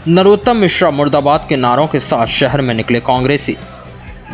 नरोत्तम मिश्रा मुर्दाबाद के नारों के साथ शहर में निकले कांग्रेसी।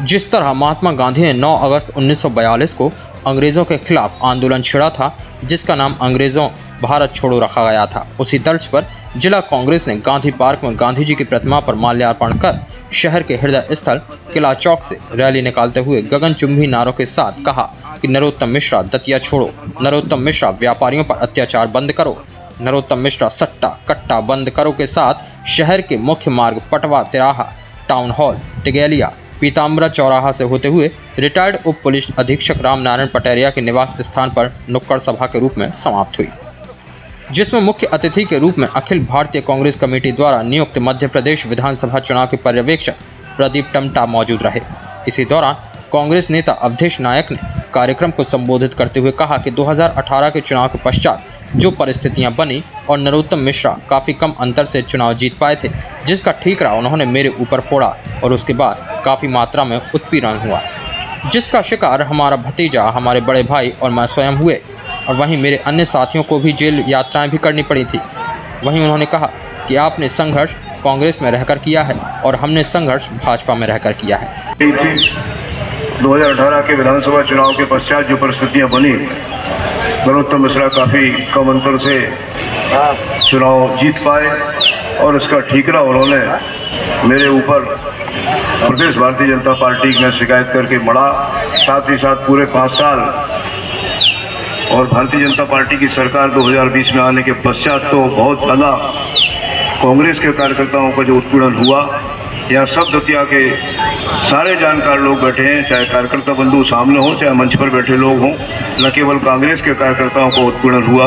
जिस तरह महात्मा गांधी ने 9 अगस्त 1942 को अंग्रेज़ों के खिलाफ आंदोलन छेड़ा था, जिसका नाम अंग्रेज़ों भारत छोड़ो रखा गया था, उसी तर्ज पर जिला कांग्रेस ने गांधी पार्क में गांधी जी की प्रतिमा पर माल्यार्पण कर शहर के हृदय स्थल किला चौक से रैली निकालते हुए गगनचुंबी नारों के साथ कहा कि नरोत्तम मिश्रा दतिया छोड़ो, नरोत्तम मिश्रा व्यापारियों पर अत्याचार बंद करो, नरोत्तम मिश्रा सट्टा कट्टा बंद करो के साथ शहर के मुख्य मार्ग पटवा तिराहा, टाउन हॉल, टिगेलिया, पीताम्बरा चौराहा से होते हुए रिटायर्ड उप पुलिस अधीक्षक राम नारायण पटेरिया के निवास स्थान पर नुक्कड़ सभा के रूप में समाप्त हुई, जिसमें मुख्य अतिथि के रूप में अखिल भारतीय कांग्रेस कमेटी द्वारा नियुक्त मध्य प्रदेश विधानसभा चुनाव के पर्यवेक्षक प्रदीप टमटा मौजूद रहे। इसी दौरान कांग्रेस नेता अवधेश नायक ने कार्यक्रम को संबोधित करते हुए कहा कि 2018 के चुनाव के पश्चात जो परिस्थितियां बनी और नरोत्तम मिश्रा काफ़ी कम अंतर से चुनाव जीत पाए थे, जिसका ठीकरा उन्होंने मेरे ऊपर फोड़ा और उसके बाद काफ़ी मात्रा में उत्पीड़न हुआ, जिसका शिकार हमारा भतीजा, हमारे बड़े भाई और मैं स्वयं हुए और वहीं मेरे अन्य साथियों को भी जेल यात्राएं भी करनी पड़ी थी। वहीं उन्होंने कहा कि आपने संघर्ष कांग्रेस में रहकर किया है और हमने संघर्ष भाजपा में रहकर किया है। 2018 के विधानसभा चुनाव के पश्चात जो परिस्थितियां बनी, नरोत्तम मिश्रा काफ़ी कम अंतर से चुनाव जीत पाए और उसका ठीकरा उन्होंने मेरे ऊपर प्रदेश भारतीय जनता पार्टी में शिकायत करके मढ़ा। साथ ही साथ पूरे 5 साल और भारतीय जनता पार्टी की सरकार 2020 में आने के पश्चात तो बहुत ज़्यादा कांग्रेस के कार्यकर्ताओं का जो उत्पीड़न हुआ, यहाँ सब दतिया के सारे जानकार लोग बैठे हैं, चाहे कार्यकर्ता बंधु सामने हो, चाहे मंच पर बैठे लोग हों, न केवल कांग्रेस के कार्यकर्ताओं को उत्पीड़न हुआ,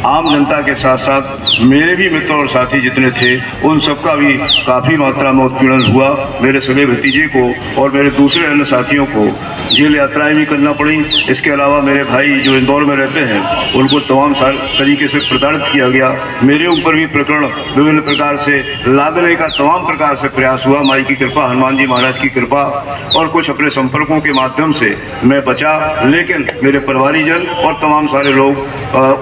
आम जनता के साथ साथ मेरे भी मित्र और साथी जितने थे उन सबका भी काफ़ी मात्रा में उत्पीड़न हुआ। मेरे सगे भतीजे को और मेरे दूसरे अन्य साथियों को जेल यात्राएं भी करना पड़ी। इसके अलावा मेरे भाई जो इंदौर में रहते हैं उनको तमाम तरीके से प्रताड़ित किया गया। मेरे ऊपर भी प्रकरण विभिन्न प्रकार से लादने का तमाम प्रकार से प्रयास हुआ। माई की कृपा, हनुमान जी महाराज की कृपा और कुछ अपने संपर्कों के माध्यम से मैं बचा, लेकिन मेरे परिवारीजन और तमाम सारे लोग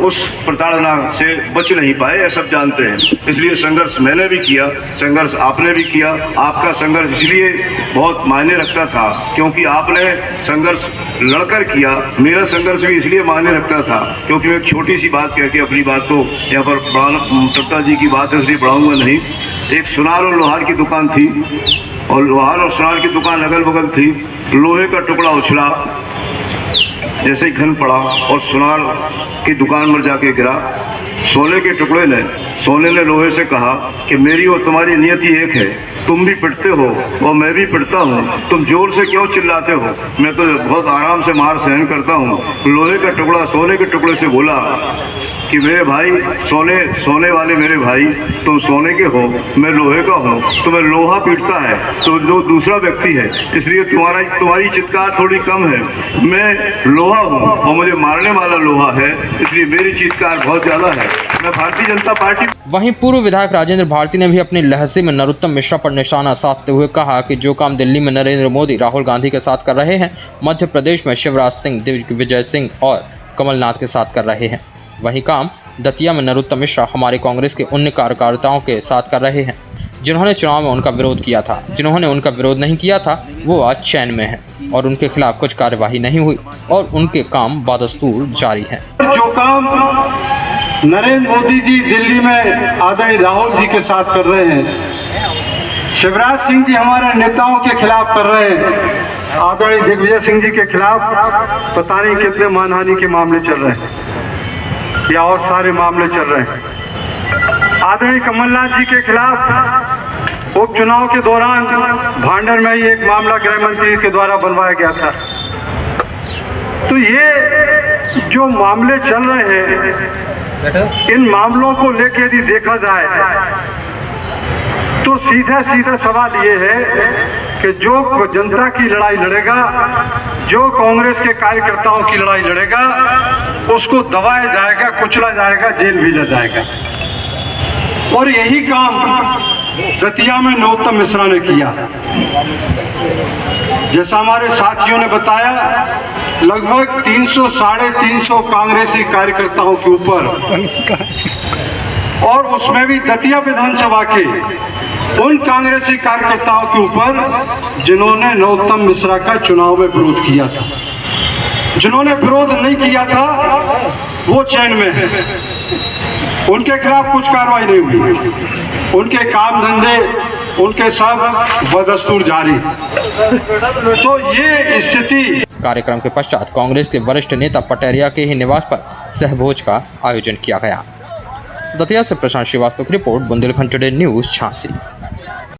उस प्रताड़ना से बच नहीं पाए, यह सब जानते हैं। इसलिए संघर्ष मैंने भी किया, संघर्ष आपने भी किया। आपका संघर्ष इसलिए बहुत मायने रखता था क्योंकि आपने संघर्ष लड़कर किया, मेरा संघर्ष भी इसलिए मायने रखता था क्योंकि मैं एक छोटी सी बात कह के अपनी बात को यहाँ पर टमटा जी की बात है इसलिए बढ़ाऊंगा नहीं। एक सुनार और लोहार की दुकान थी और लोहार और सुनार की दुकान अगल बगल थी। लोहे का टुकड़ा उछला, जैसे ही घन पड़ा और सुनार की दुकान पर जाके गिरा। सोने के टुकड़े ने, सोने ने लोहे से कहा कि मेरी और तुम्हारी नियति एक है, तुम भी पिटते हो और मैं भी पिटता हूँ, तुम जोर से क्यों चिल्लाते हो, मैं तो बहुत आराम से मार सहन करता हूँ। लोहे का टुकड़ा सोने के टुकड़े से बोला कि मेरे भाई, सोने वाले मेरे भाई, तुम सोने के हो, मैं लोहे का हूँ, तुम्हें लोहा पीटता है तो जो दूसरा व्यक्ति है, इसलिए तुम्हारी चित्कार थोड़ी कम है। मैं लोहा हूँ और मुझे मारने वाला लोहा है, इसलिए मेरी चित्कार बहुत ज़्यादा है। मैं भारतीय जनता पार्टी। वहीं पूर्व विधायक राजेंद्र भारती ने भी अपनी लहजे में नरोत्तम मिश्रा पर निशाना साधते हुए कहा कि जो काम दिल्ली में नरेंद्र मोदी राहुल गांधी के साथ कर रहे हैं, मध्य प्रदेश में शिवराज सिंह, दिग्विजय सिंह और कमलनाथ के साथ कर रहे हैं, वही काम दतिया में नरोत्तम मिश्रा हमारे कांग्रेस के उन कार्यकर्ताओं के साथ कर रहे हैं जिन्होंने चुनाव में उनका विरोध किया था। जिन्होंने उनका विरोध नहीं किया था वो आज चैन में है और उनके खिलाफ कुछ कार्यवाही नहीं हुई और उनके काम बदस्तूर जारी हैं। जो काम नरेंद्र मोदी जी दिल्ली में आदरणीय राहुल जी के साथ कर रहे हैं, शिवराज सिंह जी हमारे नेताओं के खिलाफ कर रहे हैं, आदरणीय दिग्विजय सिंह जी के खिलाफ पता नहीं कितने मानहानि के मामले चल रहे हैं या और सारे मामले चल रहे हैं। आदरणीय कमलनाथ जी के खिलाफ उपचुनाव के दौरान भांडर में ही एक मामला गृह मंत्री के द्वारा बनवाया गया था। तो ये जो मामले चल रहे हैं, इन मामलों को लेकर यदि देखा जाए तो सीधा सवाल ये है कि जो जनता की लड़ाई लड़ेगा, जो कांग्रेस के कार्यकर्ताओं की लड़ाई लड़ेगा, उसको दबाया जाएगा, कुचला जाएगा, जेल भेजा जाएगा। और यही काम दतिया में नरोत्तम मिश्रा ने किया। जैसा हमारे साथियों ने बताया, लगभग 300-350 कांग्रेसी कार्यकर्ताओं के ऊपर, और उसमें भी दतिया विधानसभा के उन कांग्रेसी कार्यकर्ताओं के ऊपर जिन्होंने नरोत्तम मिश्रा का चुनाव में विरोध किया था। जिन्होंने विरोध नहीं किया था वो चैन में है, उनके खिलाफ कुछ कार्रवाई नहीं हुई, उनके काम धंधे उनके सब बदस्तूर जारी। तो ये स्थिति। कार्यक्रम के पश्चात कांग्रेस के वरिष्ठ नेता पटेरिया के ही निवास पर सहभोज का आयोजन किया गया। दतिया से प्रशांत श्रीवास्तव की report, Bundelkhand today news, Jhansi.